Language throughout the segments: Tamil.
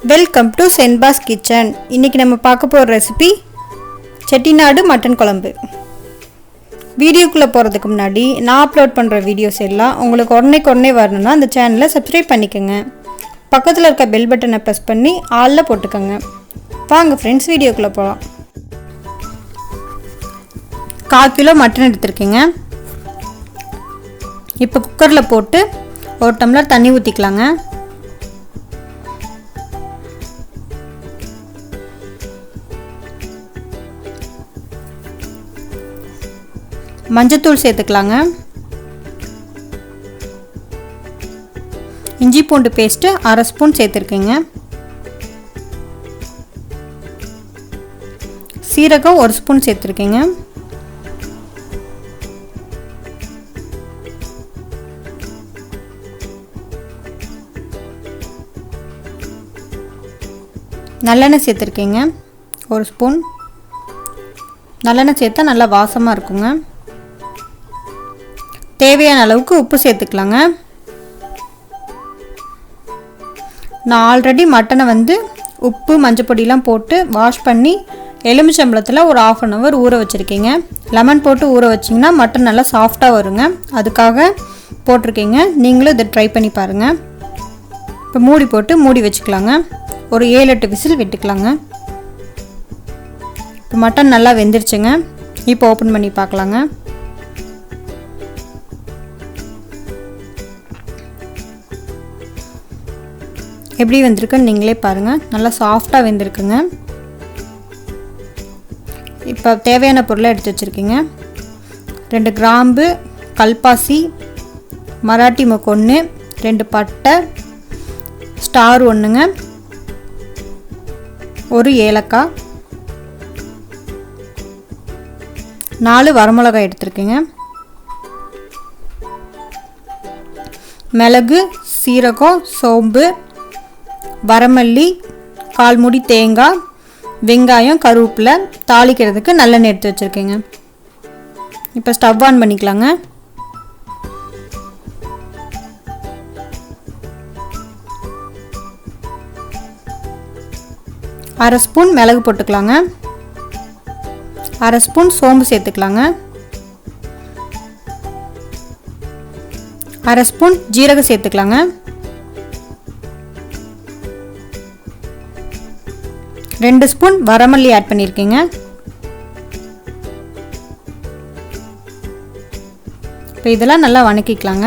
Welcome to சென்பாஸ் kitchen. இன்றைக்கி நம்ம பார்க்க போகிற ரெசிபி செட்டிநாடு மட்டன் குழம்பு. வீடியோக்குள்ளே போகிறதுக்கு முன்னாடி நான் அப்லோட் பண்ணுற வீடியோஸ் எல்லாம் உங்களுக்கு உடனே வரணும்னா அந்த சேனலை சப்ஸ்கிரைப் பண்ணிக்கோங்க. பக்கத்தில் இருக்க பெல் பட்டனை ப்ரெஸ் பண்ணி ஆலில் போட்டுக்கோங்க. வாங்க ஃப்ரெண்ட்ஸ், வீடியோக்குள்ளே போகலாம். 1/4 கிலோ மட்டன் எடுத்துருக்கேங்க. இப்போ குக்கரில் போட்டு 1 டம்ளர் தண்ணி ஊற்றிக்கலாங்க. மஞ்சத்தூள் சேர்த்துக்கலாங்க. இஞ்சி பூண்டு பேஸ்ட்டு 1/2 ஸ்பூன் சேர்த்துருக்கேங்க. சீரகம் 1 ஸ்பூன் சேர்த்துருக்கேங்க. நல்லெண்ணெய் சேர்த்துருக்கேங்க 1 ஸ்பூன். நல்லெண்ணெய் சேர்த்தா நல்லா வாசமாக இருக்குங்க. தேவையான அளவுக்கு உப்பு சேர்த்துக்கலாங்க. நான் ஆல்ரெடி மட்டனை உப்பு மஞ்சள் பொடியெலாம் போட்டு வாஷ் பண்ணி எலுமிச்சம்பழத்தில் ஒரு 1/2 hour ஊற வச்சுருக்கேங்க. லெமன் போட்டு ஊற வச்சிங்கன்னா மட்டன் நல்லா சாஃப்டாக வருங்க. அதுக்காக போட்டிருக்கேங்க. நீங்களும் இதை ட்ரை பண்ணி பாருங்கள். இப்போ மூடி போட்டு மூடி வச்சுக்கலாங்க. ஒரு 7-8 விசில் விட்டுக்கலாங்க. இப்போ மட்டன் நல்லா வெந்துருச்சுங்க. இப்போ ஓப்பன் பண்ணி பார்க்கலாங்க. எப்படி வெந்திருக்குன்னு நீங்களே பாருங்கள். நல்லா சாஃப்டாக வெந்திருக்குங்க. இப்போ தேவையான பொருளை எடுத்து வச்சுருக்கீங்க. 2 கிராம்பு, கல்பாசி, மராட்டி மொக்கு 1, 2 பட்டை, ஸ்டார் 1ங்க, 1 ஏலக்காய், 4 வரமிளகாய் எடுத்துருக்கீங்க. மிளகு, சீரகம், சோம்பு, வரமல்லி, 1/4 மூடி தேங்காய், வெங்காயம், கருவேப்பிலை, தாளிக்கிறதுக்கு நல்லெண்ணெய் எடுத்து வச்சுருக்கேங்க. இப்போ ஸ்டவ் ஆன் பண்ணிக்கலாங்க. அரை ஸ்பூன் மிளகு போட்டுக்கலாங்க. 1/2 ஸ்பூன் சோம்பு சேர்த்துக்கலாங்க. 1/2 ஸ்பூன் ஜீரகம் சேர்த்துக்கலாங்க. 2 ஸ்பூன் வரமல்லி ஆட் பண்ணியிருக்கேங்க. இப்போ இதெல்லாம் நல்லா வணக்கிக்கலாங்க.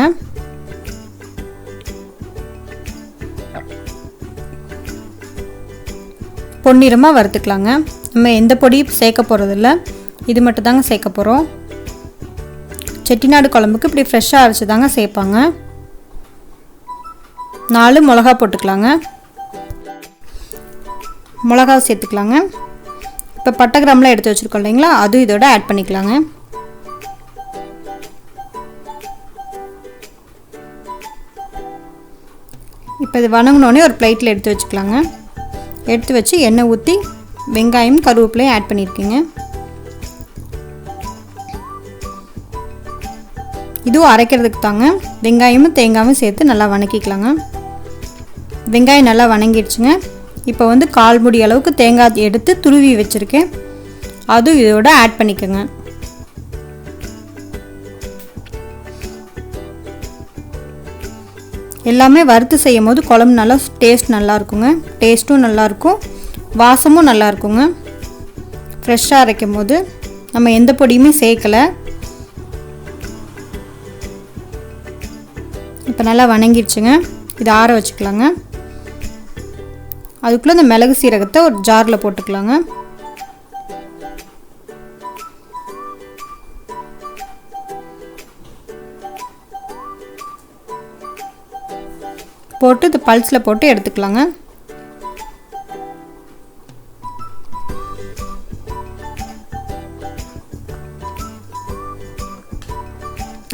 பொன்னிறமாக வறுத்துக்கலாங்க. நம்ம எந்த பொடியும் சேர்க்க போகிறதில்ல, இது மட்டும் தாங்க சேர்க்க போகிறோம். செட்டிநாடு குழம்புக்கு இப்படி ஃப்ரெஷ்ஷாக அரைச்சி தாங்க சேர்ப்பாங்க. 4 மிளகா போட்டுக்கலாங்க. மிளகா சேர்த்துக்கலாங்க. இப்போ பட்டை கிராம்பெலாம் எடுத்து வச்சுருக்கோம் இல்லைங்களா, அதுவும் இதோட ஆட் பண்ணிக்கலாங்க. இப்போ இது வணங்கினோடனே ஒரு பிளேட்டில் எடுத்து வச்சுக்கலாங்க. எடுத்து வச்சு எண்ணெய் ஊற்றி வெங்காயம் கருவேப்பிலையும் ஆட் பண்ணியிருக்கீங்க. இதுவும் அரைக்கிறதுக்கு தாங்க. வெங்காயமும் தேங்காயும் சேர்த்து நல்லா வணக்கிக்கலாங்க. வெங்காயம் நல்லா வணங்கிடுச்சுங்க. இப்போ 1/4 மூடி அளவுக்கு தேங்காய் எடுத்து துருவி வச்சுருக்கேன். அதுவும் இதோட ஆட் பண்ணிக்கோங்க. எல்லாமே வறுத்து செய்யும் போது குழம்பு நல்லா டேஸ்ட் நல்லா இருக்குங்க. டேஸ்ட்டும் நல்லாயிருக்கும், வாசமும் நல்லா இருக்குங்க. ஃப்ரெஷ்ஷாக அரைக்கும் போது நம்ம எந்த பொடியுமே சேர்க்கலை. இப்போ நல்லா வணங்கிடுச்சுங்க. இதை ஆற வச்சுக்கலாங்க. அதுக்குள்ளே இந்த மிளகு சீரகத்தை ஒரு ஜாரில் போட்டுக்கலாங்க. போட்டு இது பல்ஸில் போட்டு எடுத்துக்கலாங்க.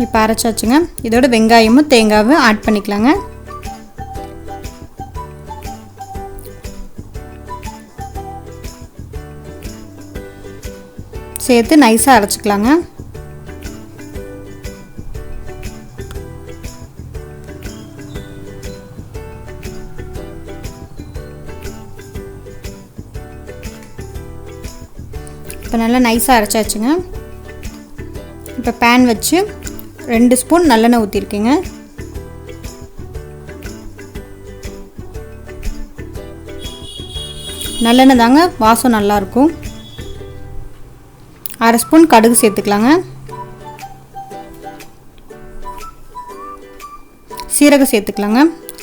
இப்போ அரைச்சாச்சுங்க. இதோட வெங்காயமும் தேங்காயும் ஆட் பண்ணிக்கலாங்க. சேர்த்து நைஸாக அரைச்சிக்கலாங்க. இப்போ நல்லா நைஸாக அரைச்சாச்சுங்க. இப்போ பேன் வச்சு 2 ஸ்பூன் நல்லெண்ணெய் ஊற்றிருக்கேங்க. நல்லெண்ணெய் தாங்க வாசம் நல்லாயிருக்கும். 1/2 ஸ்பூன் கடுகு சேர்த்துக்கலாங்க. சீரகம் சேர்த்துக்கலாங்க.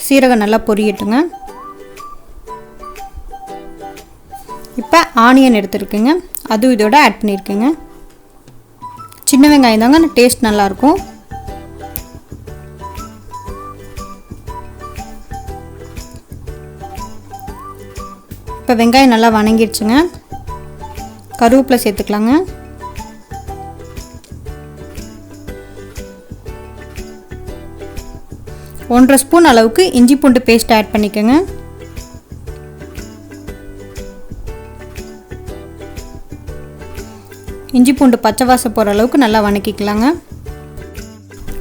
சீரகம் நல்லா பொரியட்டுங்க. இப்போ ஆனியன் எடுத்துருக்கேங்க, அதுவும் இதோட ஆட் பண்ணியிருக்கேங்க. சின்ன வெங்காயம் தாங்க டேஸ்ட் நல்லாயிருக்கும். இப்போ வெங்காயம் நல்லா வணங்கிடுச்சுங்க. கருவேப்பிலை சேர்த்துக்கலாங்க. ஒன்றரை ஸ்பூன் அளவுக்கு இஞ்சி பூண்டு பேஸ்ட் ஆட் பண்ணிக்கோங்க. இஞ்சி பூண்டு பச்சை வாசம் போகிற அளவுக்கு நல்லா வணக்கிக்கலாங்க.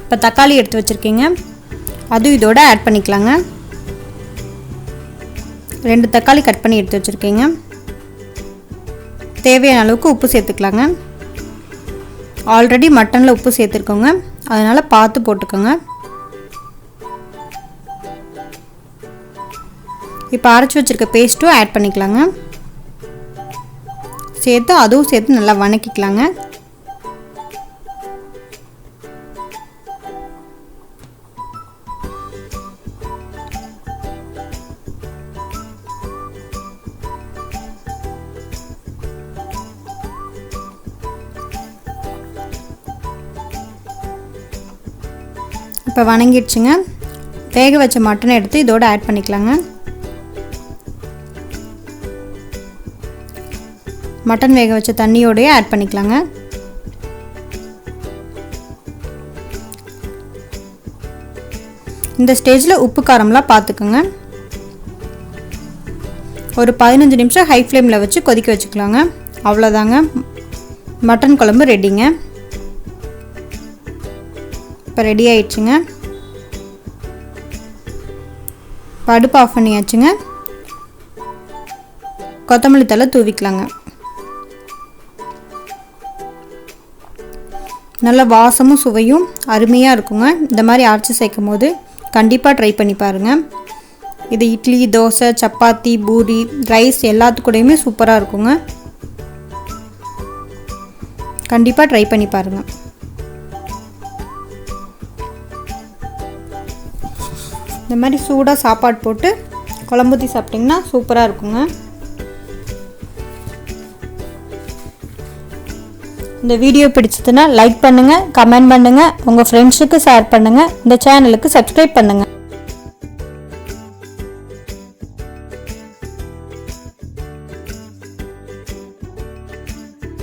இப்போ தக்காளி எடுத்து வச்சுருக்கீங்க, அதுவும் இதோட ஆட் பண்ணிக்கலாங்க. 2 தக்காளி கட் பண்ணி எடுத்து வச்சுருக்கீங்க. தேவையான அளவுக்கு உப்பு சேர்த்துக்கலாங்க. ஆல்ரெடி மட்டனில் உப்பு சேர்த்துருக்கோங்க, அதனால் பார்த்து போட்டுக்கோங்க. இப்போ அரைச்சி வச்சுருக்க பேஸ்ட்டும் ஆட் பண்ணிக்கலாங்க. அதுவும் சேர்த்து நல்லா வணக்கிக்கலாங்க. இப்போ வணங்கிடுச்சுங்க. வேக வச்ச மட்டனை எடுத்து இதோட ஆட் பண்ணிக்கலாங்க. மட்டன் வேக வச்ச தண்ணியோடயே ஆட் பண்ணிக்கலாங்க. இந்த ஸ்டேஜில் உப்பு காரம்லாம் பார்த்துக்குங்க. ஒரு 15 நிமிஷம் ஹை ஃப்ளேமில் வச்சு கொதிக்க வச்சுக்கலாங்க. அவ்வளோதாங்க, மட்டன் குழம்பு ரெடிங்க. இப்போ ரெடி ஆயிடுச்சுங்க. அடுப்பு ஆஃப் பண்ணியாச்சுங்க. கொத்தமல்லி தழை தூவிக்கலாங்க. நல்ல வாசமும் சுவையும் அருமையாக இருக்குங்க. இந்த மாதிரி அரைச்சி சேர்க்கும் போது கண்டிப்பாக ட்ரை பண்ணி பாருங்கள். இது இட்லி, தோசை, சப்பாத்தி, பூரி, ரைஸ் எல்லாத்துக்கூடையுமே சூப்பராக இருக்குங்க. கண்டிப்பாக ட்ரை பண்ணி பாருங்கள். இந்த மாதிரி சூடாக சாப்பாடு போட்டு குழம்பூற்றி சாப்பிட்டிங்கன்னா சூப்பராக இருக்குங்க. இந்த வீடியோ பிடிச்சதுன்னா லைக் பண்ணுங்கள், கமெண்ட் பண்ணுங்கள், உங்கள் ஃப்ரெண்ட்ஸுக்கு ஷேர் பண்ணுங்கள், இந்த சேனலுக்கு சப்ஸ்கிரைப் பண்ணுங்கள்.